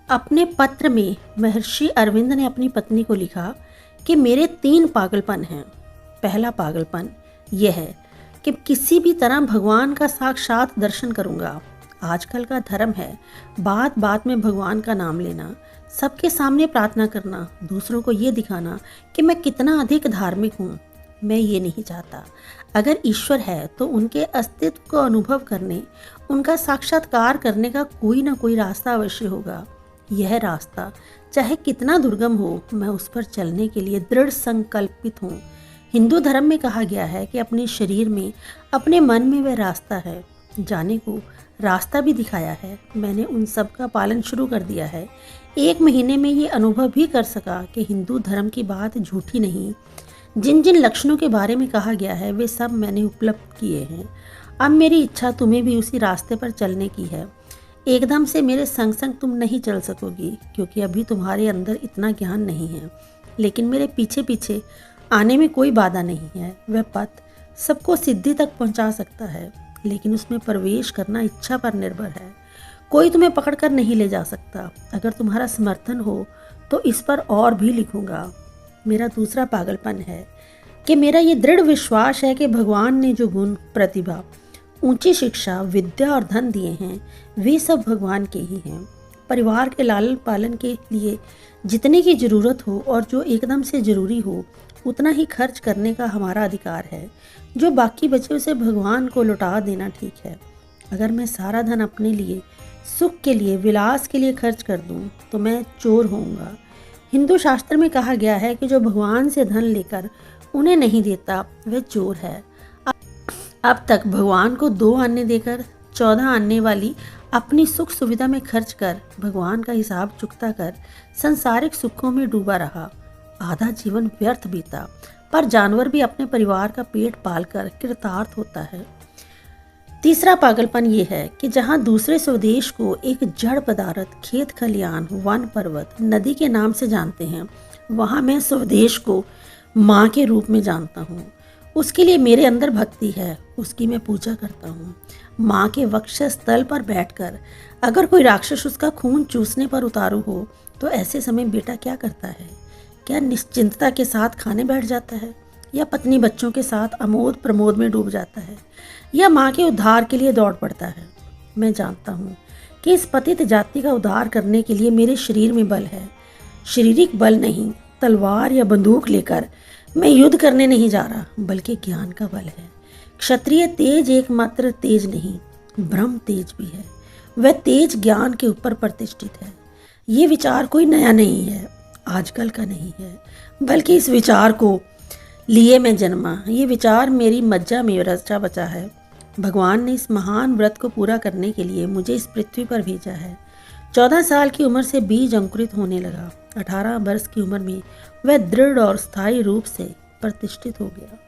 अपने पत्र में महर्षि अरविंद ने अपनी पत्नी को लिखा कि मेरे 3 पागलपन हैं। पहला पागलपन यह है कि किसी भी तरह भगवान का साक्षात दर्शन करूंगा। आजकल का धर्म है बात बात में भगवान का नाम लेना, सबके सामने प्रार्थना करना, दूसरों को ये दिखाना कि मैं कितना अधिक धार्मिक हूँ। मैं ये नहीं चाहता। अगर ईश्वर है तो उनके अस्तित्व को अनुभव करने, उनका साक्षात्कार करने का कोई ना कोई रास्ता अवश्य होगा। यह रास्ता चाहे कितना दुर्गम हो, मैं उस पर चलने के लिए दृढ़ संकल्पित हूँ। हिंदू धर्म में कहा गया है कि अपने शरीर में, अपने मन में वह रास्ता है। जाने को रास्ता भी दिखाया है। मैंने उन सब का पालन शुरू कर दिया है। 1 महीने में ये अनुभव भी कर सका कि हिंदू धर्म की बात झूठी नहीं। जिन जिन लक्षणों के बारे में कहा गया है वे सब मैंने उपलब्ध किए हैं। अब मेरी इच्छा तुम्हें भी उसी रास्ते पर चलने की है। एकदम से मेरे संग संग तुम नहीं चल सकोगी, क्योंकि अभी तुम्हारे अंदर इतना ज्ञान नहीं है। लेकिन मेरे पीछे पीछे आने में कोई बाधा नहीं है। वह पथ सबको सिद्धि तक पहुंचा सकता है, लेकिन उसमें प्रवेश करना इच्छा पर निर्भर है। कोई तुम्हें पकड़कर नहीं ले जा सकता। अगर तुम्हारा समर्थन हो तो इस पर और भी लिखूंगा। मेरा दूसरा पागलपन है कि मेरा ये दृढ़ विश्वास है कि भगवान ने जो गुण, प्रतिभा, ऊंची शिक्षा, विद्या और धन दिए हैं वे सब भगवान के ही हैं। परिवार के लालन पालन के लिए जितने की ज़रूरत हो और जो एकदम से ज़रूरी हो उतना ही खर्च करने का हमारा अधिकार है। जो बाकी बचे उसे भगवान को लौटा देना ठीक है। अगर मैं सारा धन अपने लिए, सुख के लिए, विलास के लिए खर्च कर दूं तो मैं चोर होऊंगा। हिंदू शास्त्र में कहा गया है कि जो भगवान से धन लेकर उन्हें नहीं देता वह चोर है। अब तक भगवान को 2 आने देकर 14 आने वाली अपनी सुख सुविधा में खर्च कर, भगवान का हिसाब चुकता कर संसारिक सुखों में डूबा रहा। आधा जीवन व्यर्थ बीता। पर जानवर भी अपने परिवार का पेट पालकर कृतार्थ होता है। तीसरा पागलपन ये है कि जहाँ दूसरे स्वदेश को एक जड़ पदार्थ, खेत खलियान, वन पर्वत, नदी के नाम से जानते हैं, वहाँ मैं स्वदेश को माँ के रूप में जानता हूँ। उसके लिए मेरे अंदर भक्ति है, उसकी मैं पूजा करता हूँ। माँ के वक्षस्थल पर बैठकर अगर कोई राक्षस उसका खून चूसने पर उतारू हो तो ऐसे समय बेटा क्या करता है? क्या निश्चिंतता के साथ खाने बैठ जाता है, या पत्नी बच्चों के साथ अमोद प्रमोद में डूब जाता है, या माँ के उद्धार के लिए दौड़ पड़ता है? मैं जानता हूँ कि इस पतित जाति का उद्धार करने के लिए मेरे शरीर में बल है। शारीरिक बल नहीं, तलवार या बंदूक लेकर मैं युद्ध करने नहीं जा रहा, बल्कि ज्ञान का बल है। क्षत्रिय तेज एकमात्र तेज नहीं, ब्रह्म तेज भी है। वह तेज ज्ञान के ऊपर प्रतिष्ठित है। ये विचार कोई नया नहीं है, आजकल का नहीं है, बल्कि इस विचार को लिए मैं जन्मा। ये विचार मेरी मज्जा में रचा बचा है। भगवान ने इस महान व्रत को पूरा करने के लिए मुझे इस पृथ्वी पर भेजा है। 14 साल की उम्र से बीज अंकुरित होने लगा। 18 वर्ष की उम्र में वह दृढ़ और स्थायी रूप से प्रतिष्ठित हो गया।